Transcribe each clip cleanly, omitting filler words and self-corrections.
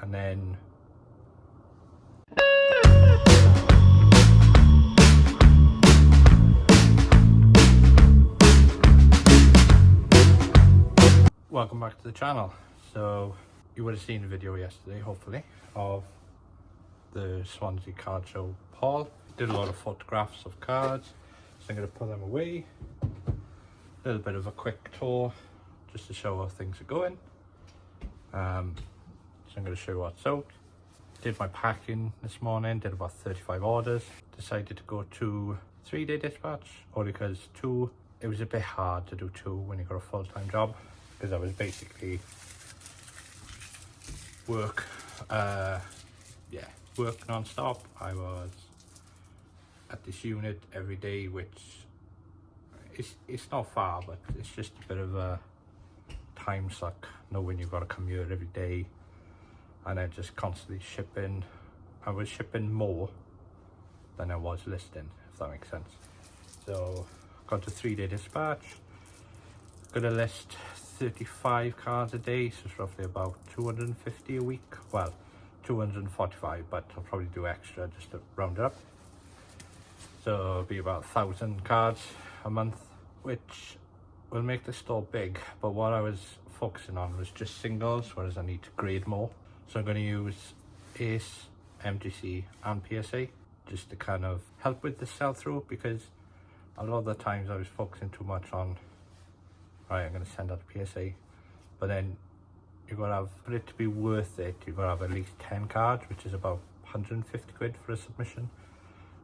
and then welcome back to the channel. So you would have seen a video yesterday, hopefully, of the Swansea card show haul. Did a lot of photographs of cards, so I'm going to put them away. A little bit of a quick tour just to show how things are going. So I'm going to show you what's out. Did my packing this morning, did about 35 orders. Decided to go to 3-day dispatch, only because it was a bit hard to do 2 when you got a full-time job, because I was basically work non-stop. I was at this unit every day, which it's not far, but it's just a bit of a time suck knowing you've got to come here every day and then just constantly shipping. I was shipping more than I was listing, if that makes sense. So got to 3-day dispatch, gonna list 35 cards a day, so it's roughly about 250 a week. Well, 245, but I'll probably do extra just to round it up. So it'll be about 1,000 cards a month, which will make the store big. But what I was focusing on was just singles, whereas I need to grade more. So I'm going to use Ace, MGC and PSA just to kind of help with the sell-through, because a lot of the times I was focusing too much on, right, I'm going to send out a PSA, but then you've got to have, for it to be worth it, you've got to have at least 10 cards, which is about 150 quid for a submission,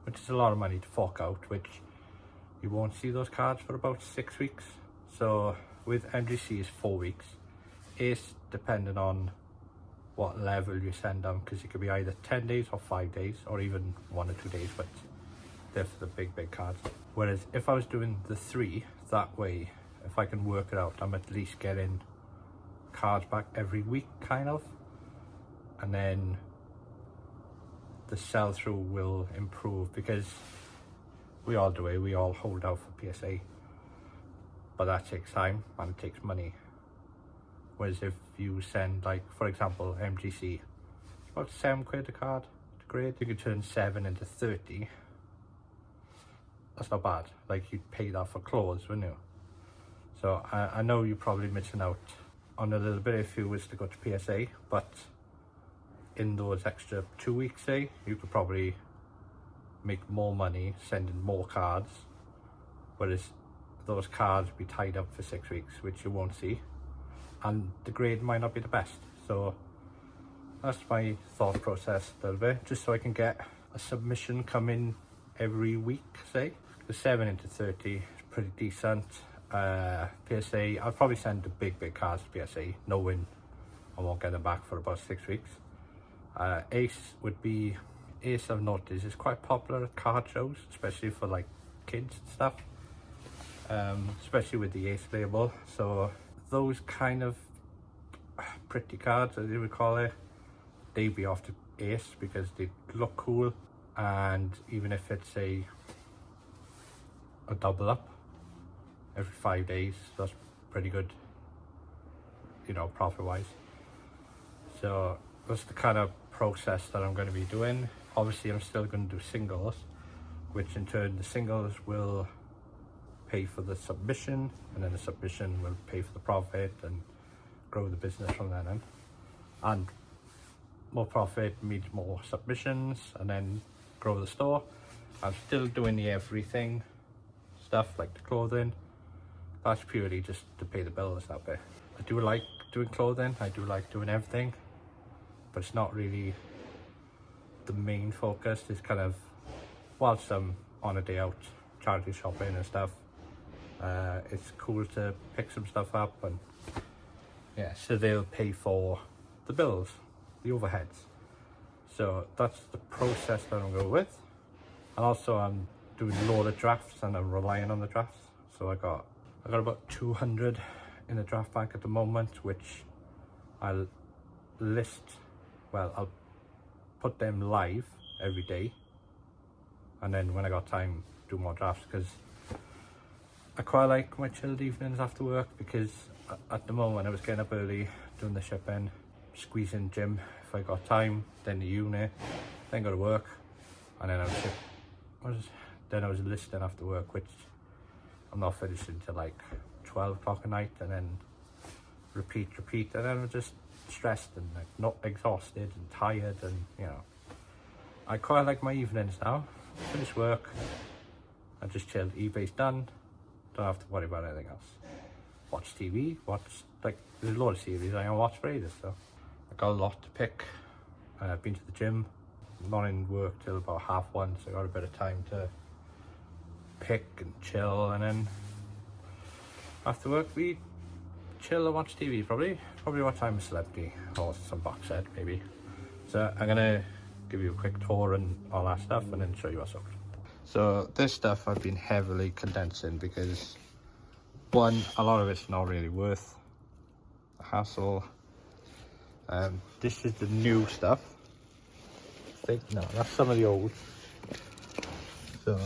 which is a lot of money to fork out, which you won't see those cards for about 6 weeks. So with MGC is 4 weeks. Ace, depending on what level you send them, because it could be either 10 days or 5 days, or even 1 or 2 days, but they're for the big cards. Whereas if I was doing the 3, that way, if I can work it out, I'm at least getting cards back every week, kind of, and then the sell-through will improve, because we all do it, we all hold out for PSA, but that takes time and it takes money. Whereas if you send, like, for example, MGC, it's about 7 quid a card to grade. You could turn 7 into 30. That's not bad. Like, you'd pay that for clothes, wouldn't you? So I know you're probably missing out on a little bit if you was to go to PSA, but in those extra 2 weeks, say, you could probably make more money sending more cards, whereas those cards be tied up for 6 weeks, which you won't see, and the grade might not be the best. So that's my thought process a little bit, just so I can get a submission coming every week, say. The 7 into 30 is pretty decent. PSA, I'll probably send the big cards to PSA, knowing I won't get them back for about 6 weeks. Ace would be, Ace I've noticed is quite popular at card shows, especially for like kids and stuff, especially with the Ace label. So those kind of pretty cards, as you would call it, they'd be off to Ace because they look cool, and even if it's a double up every 5 days, that's pretty good, you know, profit wise. So that's the kind of process that I'm going to be doing. Obviously I'm still going to do singles, which in turn the singles will pay for the submission, and then the submission will pay for the profit and grow the business from then on. And more profit means more submissions, and then grow the store. I'm still doing the everything stuff, like the clothing. That's purely just to pay the bills that bit. I do like doing clothing, I do like doing everything, but it's not really the main focus. It's kind of, whilst I'm on a day out charity shopping and stuff, it's cool to pick some stuff up, and yeah, so they'll pay for the bills, the overheads. So that's the process that I'm going with. And also I'm doing a load of drafts, and I'm relying on the drafts. So I got about 200 in the draft bank at the moment, which I'll list, well, I'll put them live every day, and then when I got time, do more drafts, because I quite like my chilled evenings after work, because at the moment I was getting up early doing the shipping, squeeze in gym if I got time, then the uni, then go to work, and then I was listening after work, which I'm not finishing till like 12 o'clock at night, and then repeat, and then I'm just stressed and like not exhausted and tired, and you know, I quite like my evenings now. Finish work, I just chill, eBay's done, don't have to worry about anything else. Watch TV, like there's a lot of series I can watch for ages, so I got a lot to pick. I've been to the gym, not in work till about 1:30, so I got a bit of time to pick and chill, and then after work we chill and watch TV, probably watch I'm a Celebrity or some box set maybe. So I'm gonna give you a quick tour and all that stuff, and then show you what's up. So this stuff I've been heavily condensing because one, a lot of it's not really worth the hassle. This is the new stuff. No, that's some of the old. So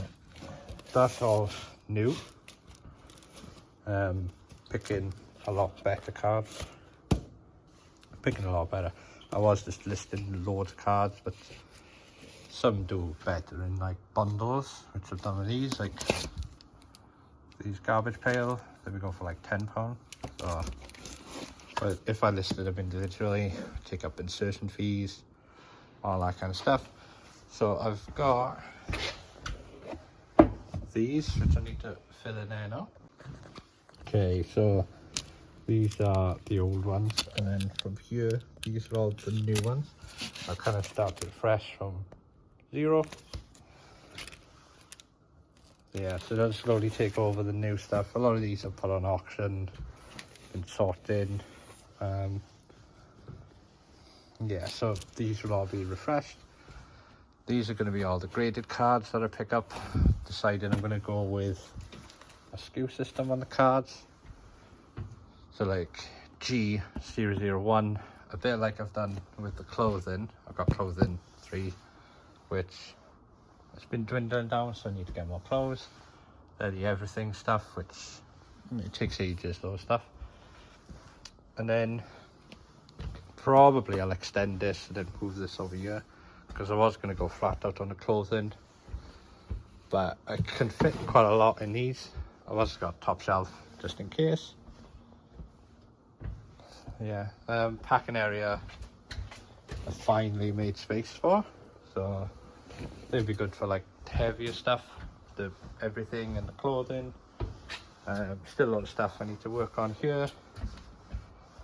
that's all new. Picking a lot better cards. Picking a lot better. I was just listing loads of cards, but some do better in like bundles, which I've done with these, like these garbage pail. They would go for like £10. So, but if I listed them individually, take up insertion fees, all that kind of stuff. So I've got these, which I need to fill in there now. Okay, so these are the old ones, and then from here, these are all the new ones. I've kind of started fresh from 0. Yeah, so they'll slowly take over the new stuff. A lot of these are put on auction, been sorted. Yeah, so these will all be refreshed. These are going to be all the graded cards that I pick up. Decided I'm going to go with a SKU system on the cards. So like G001, a bit like I've done with the clothing. I've got clothing 3, which it's been dwindling down, so I need to get more clothes. They're the everything stuff, which it takes ages, those stuff. And then probably I'll extend this and then move this over here, because I was going to go flat out on the clothing, but I can fit quite a lot in these. I've also got top shelf just in case. Yeah, packing area I finally made space for, so they'd be good for like heavier stuff, the everything and the clothing. Still a lot of stuff I need to work on here.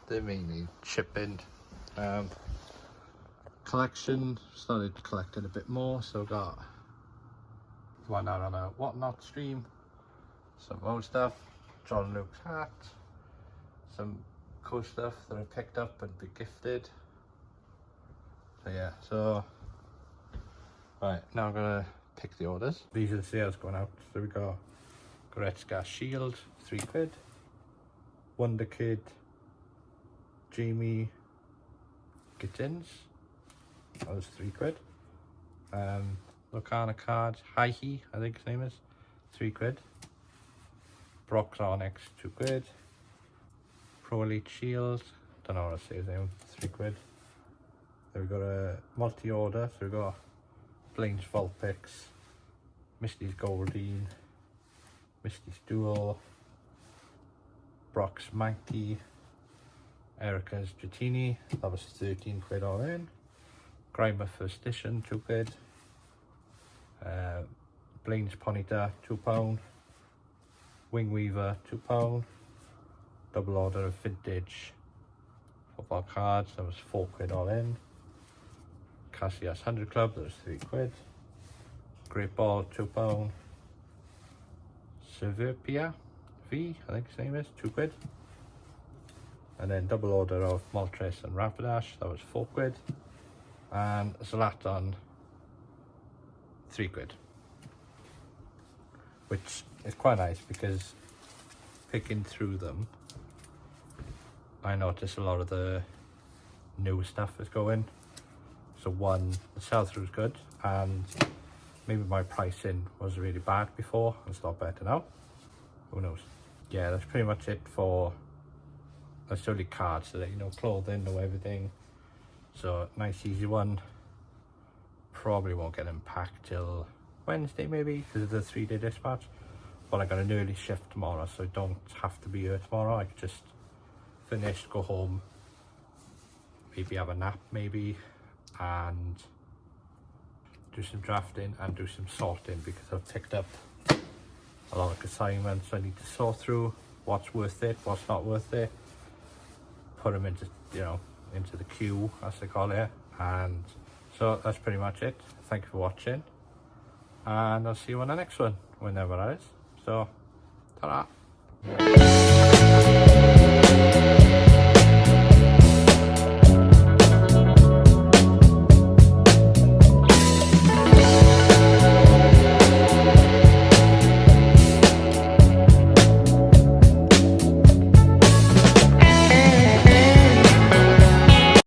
They mainly shipping. Collection, started collecting a bit more, so got one out on a Whatnot stream, some old stuff, John Luke's hat, some cool stuff that I picked up and be gifted. So yeah, so right, now I'm gonna pick the orders. These are the sales going out. So we got Goretzka Shield, £3. Wonder Kid, Jamie Gittins, that was £3. Locana Cards, Haihi, I think his name is, £3. Brock's Onyx, £2. Pro Elite Shield, don't know how to say his name, £3. Then we got a multi-order, so we got Blaine's Vault Picks, Misty's Goldine, Misty's Duel, Brock's Mankey, Erica's Dratini, that was £13 all in. Grimer First Edition, £2. Blaine's Ponyta, £2. Wingweaver, £2. Double order of vintage football cards, that was £4 all in. Cassius 100 Club, that was £3. Great Ball, £2. Serverpia V, I think his name is, £2. And then double order of Moltres and Rapidash, that was £4. And Zlatan, £3. Which is quite nice because picking through them, I noticed a lot of the new stuff is going. So one, the sell-through is good, and maybe my pricing was really bad before. It's a lot better now. Who knows? Yeah, that's pretty much it for. That's only cards, so that you know, clothing, know everything. So nice easy one. Probably won't get him packed till Wednesday maybe, because of the 3-day dispatch. But I got an early shift tomorrow, so I don't have to be here tomorrow. I could just finish, go home, maybe have a nap maybe, and do some drafting and do some sorting, because I've picked up a lot of assignments. So I need to sort through what's worth it, what's not worth it, put them into, you know, into the queue as they call it. And so that's pretty much it. Thank you for watching, and I'll see you on the next one, whenever that is. So ta-ra.